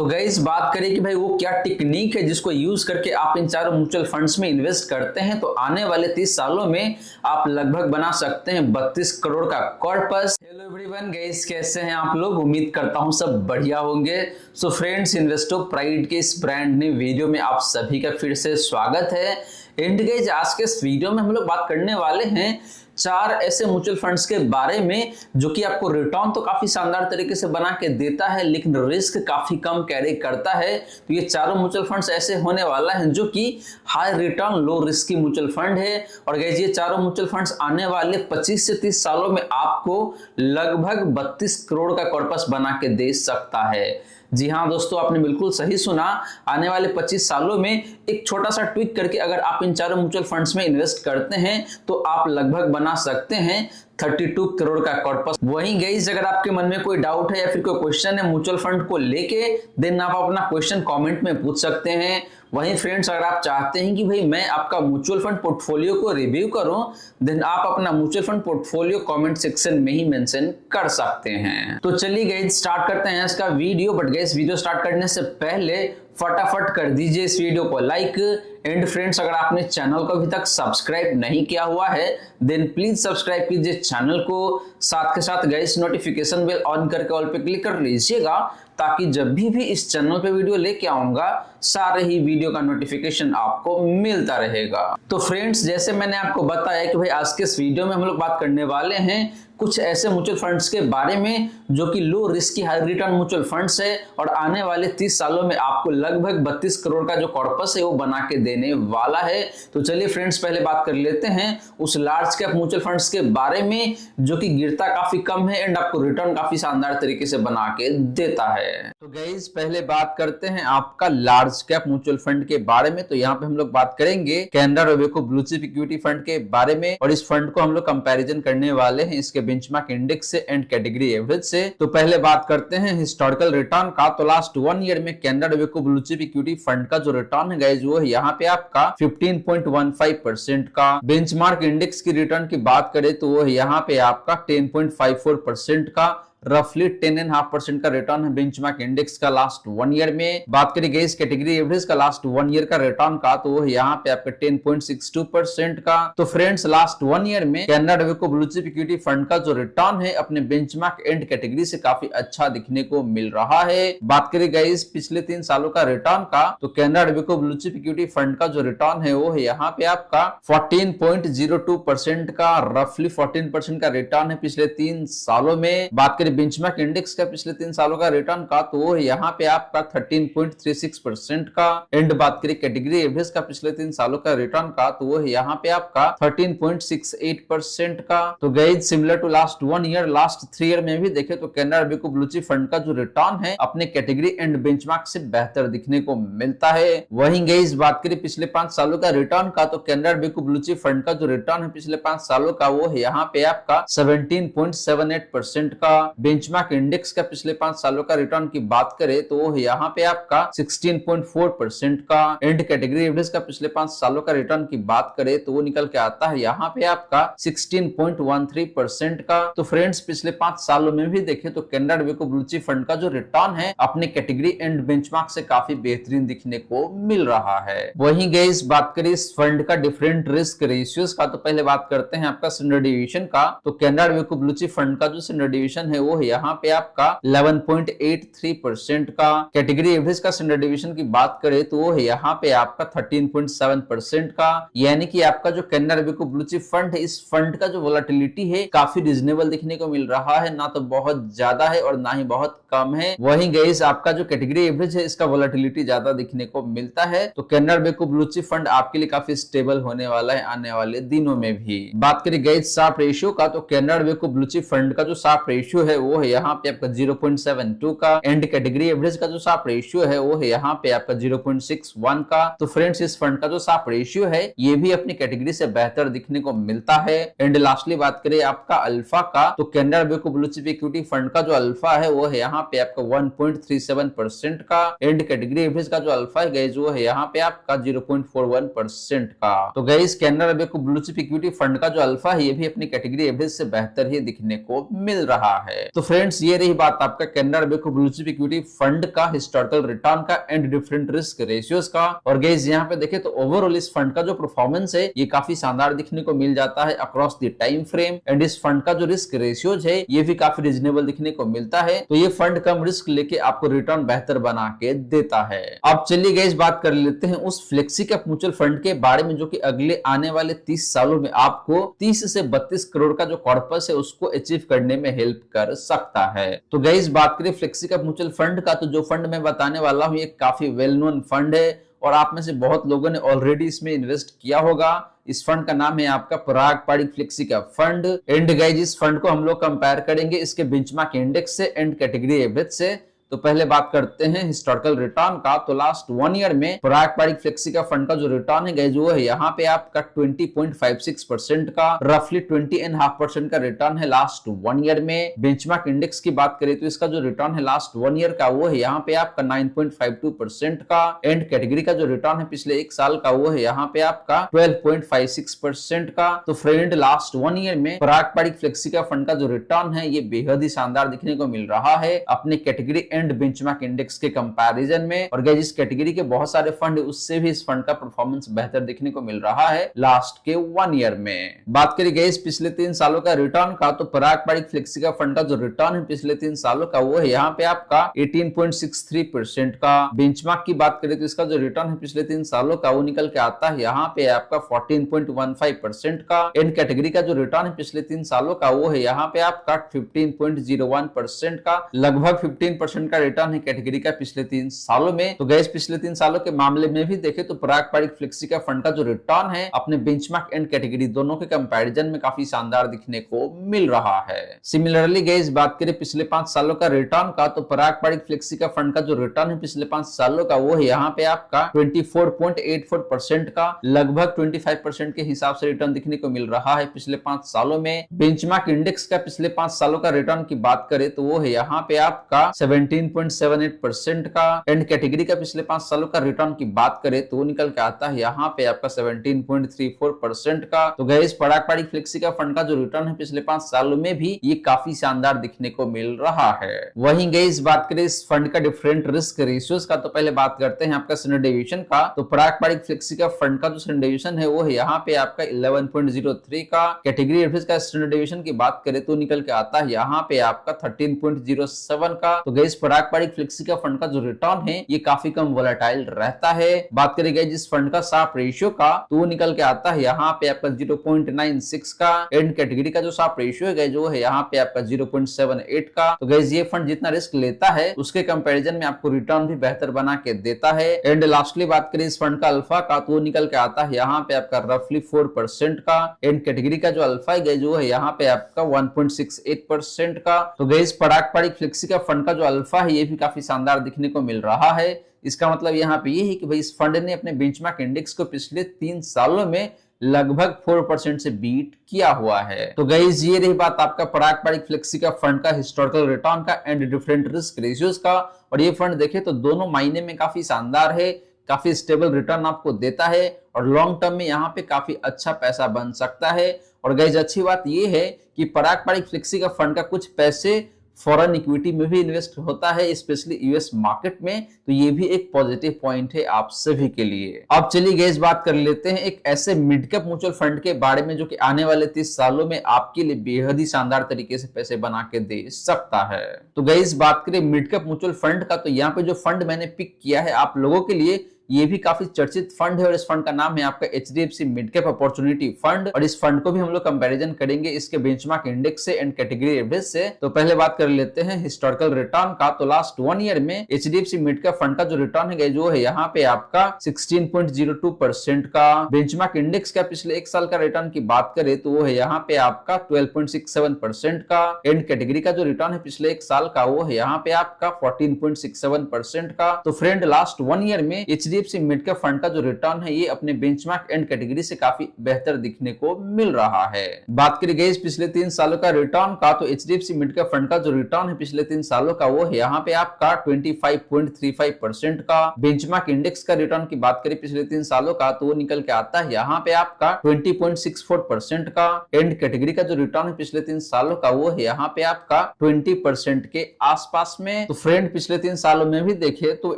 तो गाइस बात करें कि भाई वो क्या टेक्निक है जिसको यूज करके आप इन चारों म्यूचुअल फंड्स में इन्वेस्ट करते हैं तो आने वाले 30 सालों में आप लगभग बना सकते हैं 32 करोड़ का कॉर्पस। हेलो एवरीवन गाइस, कैसे हैं आप लोग? उम्मीद करता हूं सब बढ़िया होंगे। सो फ्रेंड्स, इन्वेस्टो प्राइड के इस ब्रांड ने वीडियो में आप सभी का फिर से स्वागत है। एंड गाइस, आज के इस वीडियो में हम लोग बात करने वाले हैं 4 ऐसे म्यूचुअल फंड्स के बारे में जो कि आपको रिटर्न तो काफी शानदार तरीके से बना के देता है लेकिन रिस्क काफी कम कैरी करता है। तो ये चारों म्यूचुअल फंड्स ऐसे होने वाला है जो कि हाई रिटर्न लो रिस्क की म्यूचुअल फंड है। और गाइस, ये चारों म्यूचुअल फंड्स आने वाले 25 से 30 सालों में आपको लगभग 32 करोड़ का कॉर्पस बना के दे सकता है। जी हाँ दोस्तों, आपने बिल्कुल सही सुना। आने वाले 25 सालों में एक छोटा सा ट्विक करके अगर आप इन चारों म्यूचुअल फंड्स में इन्वेस्ट करते हैं तो आप लगभग बना सकते हैं 32 करोड़ का कॉर्पस। वहीं गाइस, अगर आपके मन में कोई डाउट है या फिर कोई क्वेश्चन है म्यूचुअल फंड को लेके, देन आप अपना क्वेश्चन कमेंट में पूछ सकते हैं। वहीं फ्रेंड्स, अगर आप चाहते हैं कि भाई मैं आपका म्यूचुअल फंड पोर्टफोलियो को रिव्यू करूं, देन आप अपना mutual fund portfolio comment section में ही मेंशन कर सकते हैं। तो चलिए गाइस, स्टार्ट करते हैं इसका video. But guys, video start करने से पहले फटाफट कर दीजिए इस वीडियो को लाइक। एंड फ्रेंड्स, अगर आपने चैनल को अभी तक सब्सक्राइब नहीं किया हुआ है देन प्लीज सब्सक्राइब कीजिए चैनल को। साथ के साथ गाइस, नोटिफिकेशन बेल ऑन करके ऑल पे क्लिक कर लीजिएगा ताकि जब भी इस चैनल पे वीडियो लेके आऊंगा सारे ही वीडियो का नोटिफिकेशन आपको मिलता रहेगा। तो फ्रेंड्स, जैसे मैंने आपको बताया कि भाई आज के इस वीडियो में हम लोग बात करने वाले हैं कुछ ऐसे म्यूचुअल फंड्स के बारे में जो कि लो रिस्क की हाई रिटर्न म्यूचुअल फंड्स है और आने वाले 30 सालों में आपको लगभग 32 करोड़ का जो कॉर्पस है वो बना के देने वाला है। तो चलिए फ्रेंड्स, पहले बात कर लेते हैं उस लार्ज कैप म्यूचुअल फंड्स के बारे में जो कि गिरता काफी कम है एंड आपको रिटर्न काफी शानदार तरीके से बना के देता है। तो गाइस, पहले बात करते हैं आपका लार्ज कैप म्यूचुअल फंड के बारे में। तो यहाँ पे हम लोग बात करेंगे Canara Robeco blue chip equity fund के बारे में और इस फंड को हम लोग कंपैरिजन करने वाले हैं इसके बेंचमार्क इंडेक्स से एंड कैटेगरी एवरेज से। तो पहले बात करते हैं हिस्टोरिकल रिटर्न का। तो लास्ट 1 ईयर में Canara Robeco blue chip equity fund का जो रिटर्न है गाइस वो यहाँ पे आपका 15.15% का। बेंचमार्क इंडेक्स की रिटर्न की बात करें तो वो यहाँ पे आपका 10.54% का, रफली 10.5% का रिटर्न है बेंचमार्क इंडेक्स का लास्ट 1 ईयर में। बात करें गाइस कैटेगरी एवरेज का लास्ट 1 ईयर का रिटर्न का तो वो यहाँ पे आपका 10.62% का। तो फ्रेंड्स, लास्ट 1 ईयर में Canara Robeco blue chip equity fund का जो रिटर्न है अपने बेंचमार्क एंड कैटेगरी से काफी अच्छा दिखने को मिल रहा है। बात करें गाइस पिछले 3 सालों का रिटर्न का तो Canara Robeco blue chip equity fund का जो रिटर्न है वो है यहाँ पे आपका 14.02% का, रफली 14% का रिटर्न है पिछले 3 सालों में। बात करें बेंचमार्क इंडेक्स का पिछले 3 सालों का रिटर्न का तो वो यहाँ पे आपका 13.36% का। एंड बात करें कैटेगरी एवरेज का पिछले 3 सालों का रिटर्न का तो वो यहाँ पे आपका 13.68% का। तो guys, similar to last 1 year, last 3 year में भी देखे तो Canara Robeco blue chip fund का जो रिटर्न है अपने कैटेगरी एंड बेंचमार्क से बेहतर दिखने को मिलता है। वहीं गाइस, बात करें पिछले 5 सालों का रिटर्न का तो Canara Robeco blue chip fund का जो रिटर्न है पिछले 5 सालों का वो है यहाँ पे आपका 17.78% का। बेंचमार्क इंडेक्स का पिछले 5 सालों का रिटर्न की बात करें तो वो यहाँ पे आपका 16.4% का। एंड कैटेगरी एवरेज का पिछले 5 सालों का रिटर्न की बात करें तो वो निकल के आता है यहाँ पे आपका 16.13% का। तो फ्रेंड्स, पिछले 5 सालों में भी देखें तो Canara Robeco blue chip fund का जो रिटर्न है अपने कैटेगरी एंड बेंचमार्क से काफी बेहतरीन दिखने को मिल रहा है। वहीं गाइस, बात करें इस फंड का डिफरेंट रिस्क रेशियोज का तो पहले बात करते हैं आपका स्टैंडर्ड डिवीजन का। तो Canara Robeco blue chip fund का जो स्टैंडर्ड डिवीजन है वो यहाँ पे आपका 11.83% का। कैटेगरी एवरेज का स्टैंडर्ड डिवीजन की बात करें तो वो है यहाँ पे आपका 13.7% का। यानी कि आपका जो Canara Robeco blue chip fund है इस फंड का जो वोलेटिलिटी है काफी रिजनेबल दिखने को मिल रहा है, ना तो बहुत ज्यादा है और ना ही बहुत कम है। वहीं गाइस, आपका जो कैटेगरी एवरेज है इसका वोलेटिलिटी ज्यादा दिखने को मिलता है। तो Canara Robeco blue chip fund आपके लिए काफी स्टेबल होने वाला है आने वाले दिनों में भी। बात करें गाइस शार्प रेशियो का तो Canara Robeco blue chip fund का जो शार्प रेशियो है वो है यहाँ पे आपका 0.72 का। एंड कैटेगरी एवरेज का जो शार्प रेशियो है वो है यहाँ पे आपका 0.61 का। तो फ्रेंड्स, इस फंड का जो शार्प रेशियो है ये भी अपनी कैटेगरी से बेहतर दिखने को मिलता है। एंड लास्टली बात करें आपका अल्फा का तो Canara Robeco blue chip equity fund का जो अल्फा है वो है यहाँ पे आपका 1.37% का। एंड कैटेगरी एवरेज का जो अल्फा है गाइस वो है यहाँ पे आपका 0.41% का। तो guys, Canara Robeco blue chip equity fund का जो अल्फा है ये भी अपनी कैटेगरी एवरेज से बेहतर ही दिखने को मिल रहा है। तो फ्रेंड्स ये रही बात आपका Canara Robeco blue chip equity fund का हिस्टोरिकल रिटर्न का एंड डिफरेंट रिस्क रेशियोज का। और गाइस यहाँ पे देखे तो ओवरऑल इस फंड का जो परफॉर्मेंस है ये काफी शानदार दिखने को मिल जाता है across the time frame. And इस फंड का जो रिस्क रेशियोज है ये भी काफी रीजनेबल दिखने को मिलता है। तो ये फंड कम रिस्क लेके आपको रिटर्न बेहतर बना के देता है। अब चलिए गाइस बात कर लेते हैं उस फ्लेक्सी कैप म्यूचुअल फंड के बारे में जो कि अगले आने वाले 30 सालों में आपको 30 से 32 करोड़ का जो कॉर्पस है उसको अचीव करने में हेल्प कर सकता है। तो गाइस बात करें फ्लेक्सी कैप म्यूचुअल फंड का, तो जो फंड मैं बताने वाला हूं ये काफी वेल नोन फंड है और आप में से बहुत लोगों ने ऑलरेडी इसमें इन्वेस्ट किया होगा। इस फंड का नाम है आपका Parag Parikh flexi cap fund. And guys इस फंड को हम लोग कंपेयर करेंगे इसके बेंचमार्क इंडेक्स से एंड कैटेगरी एवरेज से। तो पहले बात करते हैं हिस्टोरिकल रिटर्न का। तो लास्ट 1 ईयर में पराग पारिक फ्लेक्सी का फंड का जो रिटर्न है गाइस वो है यहाँ पे आपका 20.56% का, रफली 20.5% का रिटर्न है लास्ट 1 ईयर में। बेंचमार्क इंडेक्स की बात करें तो इसका जो रिटर्न है लास्ट 1 ईयर का वो है यहाँ पे आपका 9.52% का। एंड कैटेगरी का जो रिटर्न है पिछले 1 साल का वो है यहाँ पे आपका 12.56% का। तो फ्रेंड लास्ट 1 ईयर में पराग पारिक फ्लेक्सी का फंड का जो रिटर्न है ये बेहद ही शानदार दिखने को मिल रहा है अपने कैटेगरी एंड बेंचमार्क इंडेक्स के कंपैरिजन में। और गाइस इस कैटेगरी के बहुत सारे फंड उससे भी इस फंड का परफॉर्मेंस बेहतर देखने को मिल रहा है लास्ट के 1 ईयर में। बात करें गाइस पिछले 3 सालों का रिटर्न का, तो पराग पारिक फ्लेक्सी का फंड का जो रिटर्न है पिछले 3 सालों का वो है यहाँ पे आपका 18.63% का। बेंचमार्क की बात करें तो इसका जो रिटर्न है पिछले 3 सालों का वो निकल के आता है यहाँ पे आपका 14.15% का। एंड कैटेगरी का जो रिटर्न है पिछले 3 सालों का वो है यहाँ पे आपका 15.01% का। लगभग 15% का रिटर्न है कैटेगरी का पिछले 3 सालों में। तो गाइस पिछले 3 सालों के मामले में भी देखें तो पराग पारिक फ्लेक्सी का फंड का जो रिटर्न है अपने बेंचमार्क एंड कैटेगरी दोनों के कंपैरिजन में काफी शानदार दिखने को मिल रहा है। सिमिलरली गाइस बात करें पिछले 5 सालों का रिटर्न का, तो पराग पारिक फ्लेक्सी का फंड का जो रिटर्न है पिछले 5 सालों का वो है यहाँ पे आपका 24.84% का। लगभग 25% के हिसाब से रिटर्न दिखने को मिल रहा है पिछले 5 सालों में। बेंचमार्क इंडेक्स का पिछले 5 सालों का रिटर्न की बात करें तो वो है यहाँ पे आपका 17.78% का। एंड कैटेगरी का पिछले 5 सालों का रिटर्न की बात करें तो वो निकल के आता है यहाँ पे आपका 17.34% का। तो गाइस पराग पारिक फ्लेक्सी का फंड का जो रिटर्न है पिछले 5 सालों में भी ये काफी शानदार दिखने को मिल रहा है। वहीं गाइस बात करें इस फंड का डिफरेंट रिस्क रेशियोज का, तो पहले बात करते हैं आपका स्टैंडर्ड डेविएशन का। तो पराग पारिक फ्लेक्सी का फंड का जो स्टैंडर्ड डेविएशन है वो है यहाँ पे आपका 11.03 का। कैटेगरी एवरेज का स्टैंडर्ड डेविएशन की बात करें तो निकल के आता है यहाँ पे आपका 13.07 का। तो गाइस पराग पारिक फ्लेक्सी का फंड का जो रिटर्न है ये काफी कम वोलेटाइल रहता है। बात करेंगे जिस फंड का शार्प रेशियो का, तो वो निकल के आता है यहाँ पे आपका 0.96 का। एंड कैटेगरी का जो शार्प रेशियो है जो है यहाँ पे आपका 0.78 का। तो गाइस ये फंड जितना रिस्क लेता है उसके कंपैरिजन में आपको रिटर्न भी बेहतर बना के देता है। एंड लास्टली बात करें इस फंड का अल्फा का, तो वो निकल के आता है यहाँ पे आपका रफली 4% का। एंड कैटेगरी का जो अल्फा है जो है यहाँ पे आपका 1.68% का। तो गाइस पराग पारिक फ्लेक्सी का फंड का जो अल्फा है ये भी काफी शानदार दिखने को मिल रहा है। इसका मतलब यहाँ पे ये है कि भाई इस फंड ने अपने बेंचमार्क इंडेक्स को पिछले 3 सालों में लगभग 4% से बीट किया हुआ है। तो गाइस ये रही बात आपका पराग पारिक फ्लेक्सी का फंड का हिस्टोरिकल रिटर्न का एंड डिफरेंट रिस्क रेशियोज का। और ये फंड देखे तो दोनों मायने में काफी शानदार है, काफी स्टेबल रिटर्न आपको देता है और लॉन्ग टर्म में यहाँ पे काफी अच्छा पैसा बन सकता है। और गाइस अच्छी बात ये है कि पराग पारिक फ्लेक्सी का फंड का कुछ पैसे फॉरेन इक्विटी में भी इन्वेस्ट होता है, स्पेशली यूएस मार्केट में। तो ये भी एक पॉजिटिव पॉइंट है आप सभी के लिए। अब चलिए गाइस बात कर लेते हैं एक ऐसे मिड कैप म्यूचुअल फंड के बारे में जो कि आने वाले 30 सालों में आपके लिए बेहद ही शानदार तरीके से पैसे बना के दे सकता है। तो गाइस बात करें मिड कैप म्यूचुअल फंड का, तो यहाँ पे जो फंड मैंने पिक किया है आप लोगों के लिए ये भी काफी चर्चित फंड है और इस फंड का नाम है आपका HDFC mid cap opportunity fund. और इस फंड को भी हम लोग कंपैरिजन करेंगे इसके बेंचमार्क इंडेक्स से एंड कैटेगरी एवरेज से। तो पहले बात कर लेते हैं हिस्टोरिकल रिटर्न का। तो लास्ट 1 ईयर में HDFC मिड कैप फंड का जो रिटर्न है जो है यहाँ पे आपका 16.02% का। बेंचमार्क इंडेक्स का पिछले 1 साल का रिटर्न की बात करें तो वो है यहाँ पे आपका 12.67% का। एंड कैटेगरी का जो रिटर्न है पिछले 1 साल का वो है यहाँ पे आपका 14.67% का। तो फ्रेंड लास्ट 1 ईयर में HDFC HDFC mid cap fund का जो रिटर्न है ये अपने बेंचमार्क एंड कैटेगरी से काफी बेहतर दिखने को मिल रहा है। बात करें गाइस पिछले 3 सालों का रिटर्न का, तो एचडीएफसी मिड कैप फंड का जो रिटर्न है पिछले 3 सालों का वो है यहाँ पे आपका 25.35% का। बेंचमार्क इंडेक्स का रिटर्न की बात करें पिछले 3 सालों का तो वो निकल के आता है यहाँ पे आपका 20.64% का। एंड कैटेगरी का जो रिटर्न है पिछले 3 सालों का वो है यहाँ पे आपका 20% के आसपास में। तो फ्रेंड पिछले 3 सालों में भी देखे तो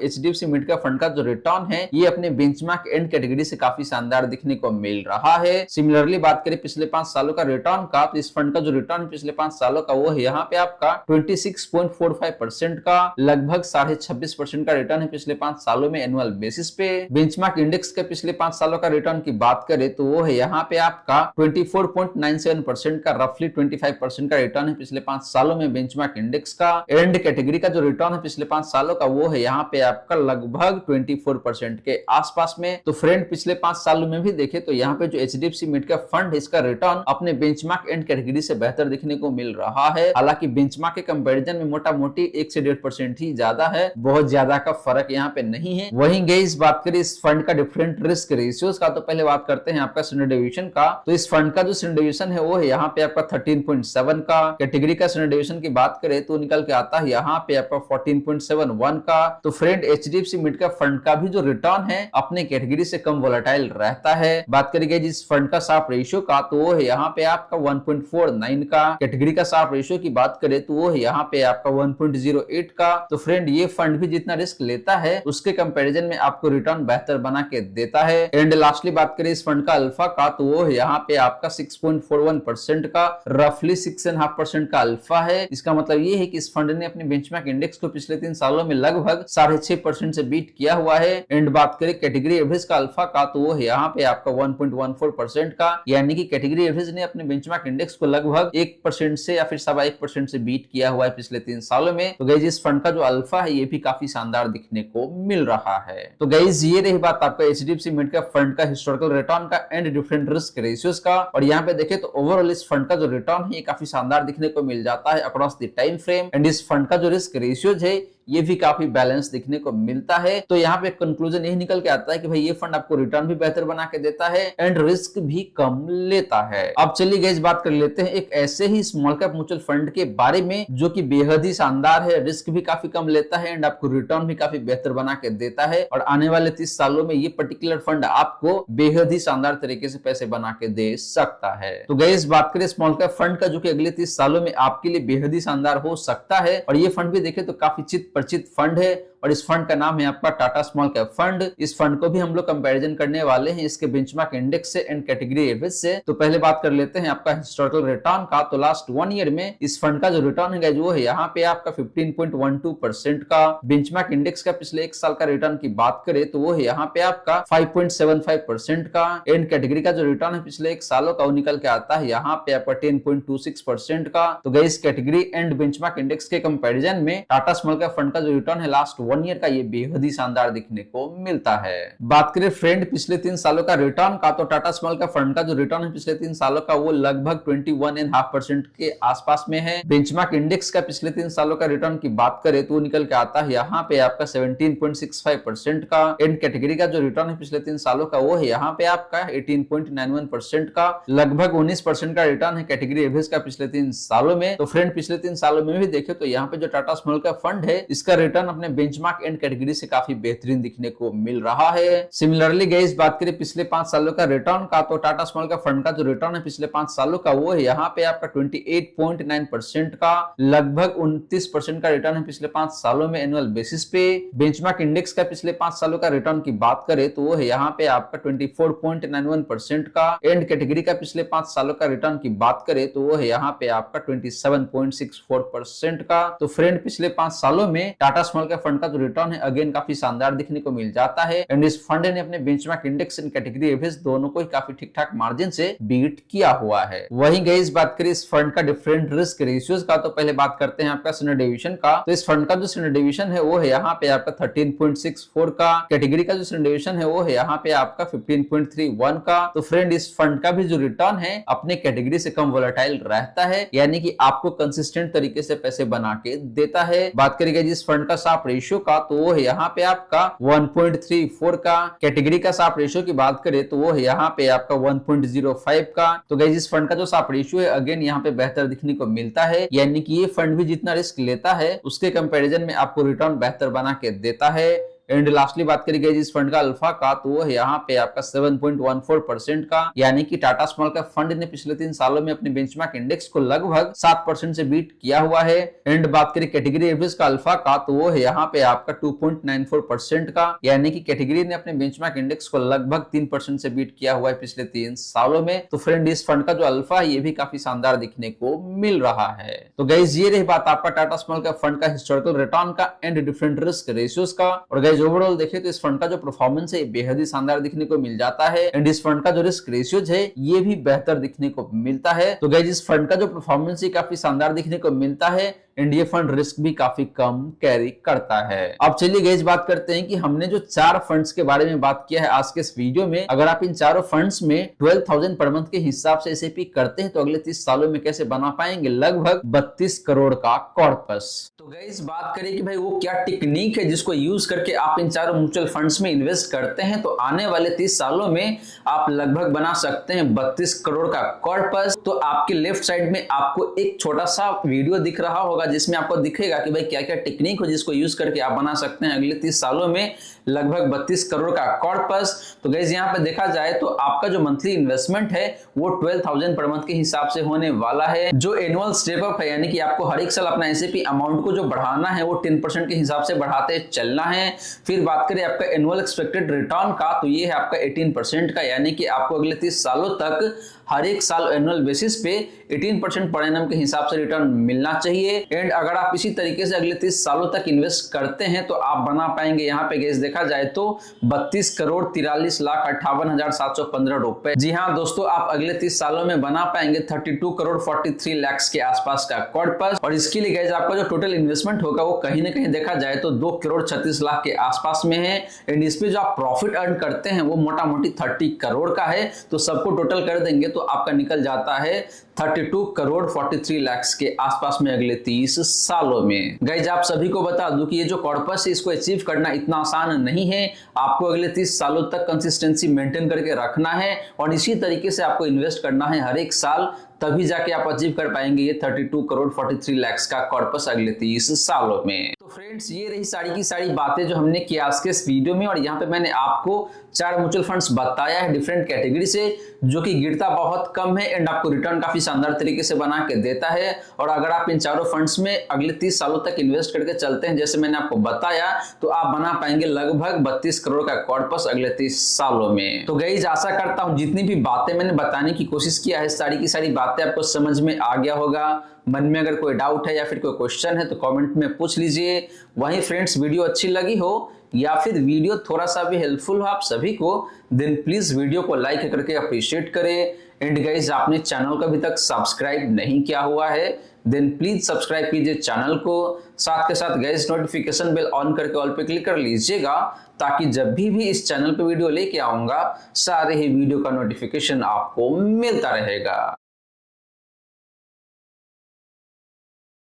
एचडीएफसी मिड कैप फंड का जो रिटर्न है ये अपने बेंचमार्क एंड कैटेगरी से काफी शानदार दिखने को मिल रहा है। सिमिलरली बात करें पिछले 5 सालों का रिटर्न का, तो इस फंड का जो रिटर्न पिछले 5 सालों का वो है यहाँ पे आपका 26.45% का। लगभग 26.5% का रिटर्न है पिछले 5 सालों में एनुअल बेसिस पे। बेंचमार्क इंडेक्स के पिछले 5 सालों का रिटर्न की बात करें तो वो है यहाँ पे आपका 24.97% का। रफली 25% का रिटर्न है पिछले 5 सालों में बेंचमार्क इंडेक्स का। एंड कैटेगरी का जो रिटर्न है पिछले 5 सालों का वो है यहाँ पे आपका लगभग 24% के आसपास में। तो फ्रेंड पिछले 5 सालों में भी देखे तो यहाँ पे जो एचडीएफसी मिड कैप फंड है इसका रिटर्न अपने बेंचमार्क एंड कैटेगरी से बेहतर दिखने को मिल रहा है। हालांकि बेंचमार्क के कंपैरिजन में मोटा मोटी 1 से 1.5% ही ज्यादा है, बहुत ज्यादा का फर्क यहाँ पे नहीं है। वहीं गाइस बात करें इस फंड का डिफरेंट रिस्क रेशियोज का, तो पहले बात करते हैं आपका स्टैंडर्ड डेविएशन का। तो इस फंड का जो स्टैंडर्ड डेविएशन है वो है यहाँ पे आपका 13.7 का। कैटेगरी का स्टैंडर्ड डेविएशन की बात करें तो निकल के आता है यहाँ पे आपका 14.71 का। तो friend HDFC mid cap fund का भी जो रिटर्न है अपने कैटेगरी से कम वोलेटाइल रहता है। बात करेंगे जिस फंड का शार्प रेशियो का तो वो है यहाँ पे आपका 1.49 का। कैटेगरी का शार्प रेशियो की बात करें तो वो है यहाँ पे आपका 1.08 का। तो फ्रेंड ये फंड भी जितना रिस्क लेता है उसके कंपैरिजन में आपको रिटर्न बेहतर बना के देता है। एंड लास्टली बात करें इस फंड का अल्फा का तो वो है यहाँ पे आपका 6.41% का। रफली 6.5% का अल्फा है। इसका मतलब ये है कि इस फंड ने अपने बेंचमार्क इंडेक्स को पिछले 3 सालों में लगभग 6.5% से बीट किया हुआ है। एंड बात करें कैटेगरी एवरेज का अल्फा का तो वो है यहाँ पे आपका 1.14% का, यानी कि कैटेगरी एवरेज ने अपने बेंचमार्क इंडेक्स को लगभग 1% से या फिर 1.25% से बीट किया हुआ है पिछले 3 सालों में। तो गाइस इस फंड का जो अल्फा है ये भी काफी शानदार दिखने को मिल रहा है। तो गाइस ये रही बात आपका एचडीएफसी मिड कैप फंड का हिस्टोरिकल रिटर्न का एंड डिफरेंट रिस्क रेशियोज का। और यहाँ पे देखें तो ओवरऑल इस फंड का जो रिटर्न है ये काफी शानदार दिखने को मिल जाता है across the time frame. And इस फंड का जो रिस्क रेशियोज है ये भी काफी बैलेंस दिखने को मिलता है। तो यहाँ पे कंक्लूजन यही निकल के आता है कि भाई ये फंड आपको रिटर्न भी बेहतर बना के देता है एंड रिस्क भी कम लेता है। अब चलिए गाइस बात कर लेते हैं एक ऐसे ही स्मॉल कैप म्यूचुअल फंड के बारे में जो कि बेहद ही शानदार है, रिस्क भी काफी कम लेता है एंड आपको रिटर्न भी काफी बेहतर बना के देता है। और आने वाले 30 सालों में ये पर्टिकुलर फंड आपको बेहद ही शानदार तरीके से पैसे बना के दे सकता है। तो गाइस बात करें स्मॉल कैप फंड का जो कि अगले 30 सालों में आपके लिए बेहद ही शानदार हो सकता है। और ये फंड भी देखें तो काफी चित परिचित फंड है और इस फंड का नाम है आपका टाटा स्मॉल कैप फंड। इस फंड को भी हम लोग कंपैरिजन करने वाले हैं इसके बेंचमार्क इंडेक्स से एंड कैटेगरी एवरेज से। तो पहले बात कर लेते हैं आपका हिस्टोरिकल रिटर्न का। तो लास्ट 1 ईयर में इस फंड का जो रिटर्न है वो है यहाँ पे आपका 15.12% का। बेंचमार्क इंडेक्स का पिछले 1 साल का रिटर्न की बात करें तो वो है यहाँ पे आपका 5.75% का। एंड कैटेगरी का जो रिटर्न है पिछले 1 सालों का वो निकल के आता है यहाँ पे आपका 10.26% का। तो guys category and benchmark index के कंपैरिजन में टाटा स्मॉल कैप फंड का जो रिटर्न है लास्ट 1 ईयर का ये बेहद ही शानदार दिखने को मिलता है। बात करें फ्रेंड पिछले 3 सालों का रिटर्न का, तो टाटा स्मॉल कैप फंड का जो रिटर्न है पिछले 3 सालों का वो लगभग 21.5% के आसपास में है। बेंचमार्क इंडेक्स का पिछले 3 सालों का रिटर्न की बात करें तो निकल के आता है यहाँ पे आपका 17.65% का। एंड कैटेगरी का जो रिटर्न है पिछले 3 सालों का वो है यहाँ पे आपका 18.91% का। लगभग 19% का रिटर्न है कैटेगरी एवरेज का पिछले 3 सालों में। तो फ्रेंड पिछले 3 सालों में भी देखे तो यहाँ पे जो टाटा स्मॉल कैप फंड है इसका रिटर्न अपने बेंचमार्क एंड कैटेगरी से काफी बेहतरीन दिखने को मिल रहा है। सिमिलरली गाइस बात करें पिछले 5 सालों का रिटर्न का, तो टाटा स्मॉल कैप फंड का जो रिटर्न है पिछले 5 सालों का वो है यहाँ पे आपका 28.9% का। लगभग 29% का रिटर्न है पिछले 5 सालों में एनुअल बेसिस पे। बेंचमार्क इंडेक्स का पिछले 5 सालों का रिटर्न की बात करें तो वो है यहाँ पे आपका 24.91% का। एंड कैटेगरी का पिछले 5 सालों का रिटर्न की बात करें तो वो है यहाँ पे आपका 27.64% का। तो फ्रेंड पिछले 5 सालों में टाटा स्मॉल कैप फंड का जो रिटर्न है अगेन काफी शानदार दिखने को मिल जाता है। एंड इस फंड ने अपने benchmark index and category average दोनों को ही काफी ठीक ठाक मार्जिन से बीट किया हुआ है। वहीं गाइस बात करें इस फंड का डिफरेंट रिस्क रेशियोज का, तो पहले बात करते हैं आपका स्टैंडर्ड डेविएशन का। तो इस फंड का जो स्टैंडर्ड डेविएशन है वो है यहाँ पे आपका 13.64 का। कैटेगरी का जो स्टैंडर्ड डेविएशन है वो है यहाँ पे आपका 15.31 का। तो फ्रेंड इस फंड का भी जो रिटर्न है अपने कैटेगरी से कम वोलेटाइल रहता है, यानी कि आपको कंसिस्टेंट तरीके से पैसे बना के देता है। बात करेंगे जिस फंड का शार्प रेशियो का तो वो है यहाँ पे आपका 1.34 का। कैटेगरी का साप रेशियो की बात करें तो वो है यहाँ पे आपका 1.05 का। तो गाइस इस फंड का जो साप रेशियो है अगेन यहाँ पे बेहतर दिखने को मिलता है, यानी कि ये फंड भी जितना रिस्क लेता है उसके कंपैरिजन में आपको रिटर्न बेहतर बना के देता है। एंड लास्टली बात करी गई इस फंड का अल्फा का तो वो है यहाँ पे आपका 7.14% का, यानी कि टाटा स्मॉल कैप फंड ने पिछले 3 सालों में अपने बेंचमार्क इंडेक्स को लगभग 7% से बीट किया हुआ है। एंड बात करें कैटेगरी एवरेज का अल्फा का तो वो है यहाँ पे आपका 2.94% का, यानी कि कैटेगरी ने अपने बेंचमार्क इंडेक्स को लगभग 3% से बीट किया हुआ है पिछले 3 सालों में। तो फ्रेंड इस फंड का जो अल्फा है ये भी काफी शानदार दिखने को मिल रहा है। तो गाइस ये रही बात आपका टाटा स्मॉल कैप फंड का हिस्टोरिकल रिटर्न का एंड डिफरेंट रिस्क रेशियोज का। और गाइस ओवरऑल देखें तो इस फंड का जो परफॉर्मेंस है बेहद ही शानदार दिखने को मिल जाता है। एंड इस फंड का जो रिस्क रेशियोज है ये भी बेहतर दिखने को मिलता है। तो गाइस इस फंड का जो परफॉर्मेंस है काफी शानदार दिखने को मिलता है एंड ये फंड रिस्क भी काफी कम कैरी करता है। अब चलिए गाइस बात करते हैं कि हमने जो 4 फंड्स के बारे में बात किया है आज के इस वीडियो में, अगर आप इन चारों फंड्स में 12,000 पर मंथ के हिसाब से एसआईपी करते हैं तो अगले 30 सालों में कैसे बना पाएंगे लगभग 32 करोड़ का कॉर्पस। तो गाइस बात करें कि भाई वो क्या टेक्निक है जिसको यूज करके आप इन चारों म्यूचुअल फंड्स में इन्वेस्ट करते हैं तो आने वाले 30 सालों में आप लगभग बना सकते हैं 32 करोड़ का कॉर्पस। तो आपके लेफ्ट साइड में आपको एक छोटा सा वीडियो दिख रहा होगा जिसमें आपको दिखेगा कि भाई क्या क्या टेक्निक हो जिसको यूज करके आप बना सकते हैं अगले 30 सालों में लगभग 32 करोड़ का कॉर्पस। तो गाइस यहाँ पे देखा जाए तो आपका जो मंथली इन्वेस्टमेंट है वो 12,000 पर मंथ के हिसाब से होने वाला है। जो एनुअल स्टेप अप है यानी कि आपको हर एक साल अपना एसआईपी अमाउंट को जो बढ़ाना है वो 10% के हिसाब से बढ़ाते चलना है। फिर बात करें आपका एनुअल एक्सपेक्टेड रिटर्न का तो ये है आपका 18% का, यानी कि आपको अगले 30 सालों तक हर एक साल एनुअल बेसिस पे 18% पर एनम के हिसाब से रिटर्न मिलना चाहिए। एंड अगर आप इसी तरीके से अगले 30 सालों तक इन्वेस्ट करते हैं तो आप बना पाएंगे यहाँ पे गाइस देखा जाए तो 32 करोड़ 43,58,715 रुपए। जी हाँ दोस्तों, आप अगले 30 सालों में बना पाएंगे 32 करोड़ 43 लाख के आसपास का कॉर्पस। और इसके लिए गाइस आपका जो टोटल इन्वेस्टमेंट होगा वो कहीं ना कहीं देखा जाए तो 2 करोड़ 36 लाख के आसपास में है। एंड इसमें जो आप प्रॉफिट अर्न करते हैं वो मोटा मोटी 30 करोड़ का है। तो सबको टोटल कर देंगे तो आपका निकल जाता है 32 करोड़ 43 लाख के आसपास में अगले 30 सालों में। गाइज आप सभी को बता दूं कि ये जो कॉर्पस है इसको अचीव करना इतना आसान नहीं है। आपको अगले 30 सालों तक कंसिस्टेंसी मेंटेन करके रखना है और इसी तरीके से आपको इन्वेस्ट करना है हर एक साल, तभी जाके आप अचीव कर पाएंगे ये 32 करोड़ 43 लाख का कॉर्पस अगले 30 सालों में। तो फ्रेंड्स ये रही सारी की सारी बातें जो हमने किया आज के इस वीडियो में। और यहाँ पे मैंने आपको 4 म्यूचुअल फंड्स बताया है डिफरेंट कैटेगरी से, जो कि गिरता बहुत कम है एंड आपको रिटर्न काफी शानदार तरीके से बना के देता है। और अगर आप इन चारों फंड्स में अगले 30 सालों तक इन्वेस्ट करके चलते हैं जैसे मैंने आपको बताया तो आप बना पाएंगे लगभग 32 करोड़ का कॉर्पस अगले 30 सालों में। तो गाइस आशा करता हूं जितनी भी बातें मैंने बताने की कोशिश किया है सारी की सारी बातें आपको समझ में आ गया होगा। मन में अगर कोई डाउट है या फिर कोई क्वेश्चन है तो कमेंट में पूछ लीजिए। वहीं फ्रेंड्स वीडियो अच्छी लगी हो या फिर वीडियो थोड़ा सा भी हेल्पफुल हो आप सभी को, देन प्लीज वीडियो को लाइक करके अप्रिशिएट करें। एंड गाइस आपने चैनल को अभी तक सब्सक्राइब नहीं किया हुआ है देन प्लीज सब्सक्राइब कीजिए चैनल को। साथ के साथ गाइस नोटिफिकेशन बेल ऑन करके ऑल पे क्लिक कर लीजिएगा ताकि जब भी इस चैनल पे वीडियो लेके आऊंगा सारे ही वीडियो का नोटिफिकेशन आपको मिलता रहेगा।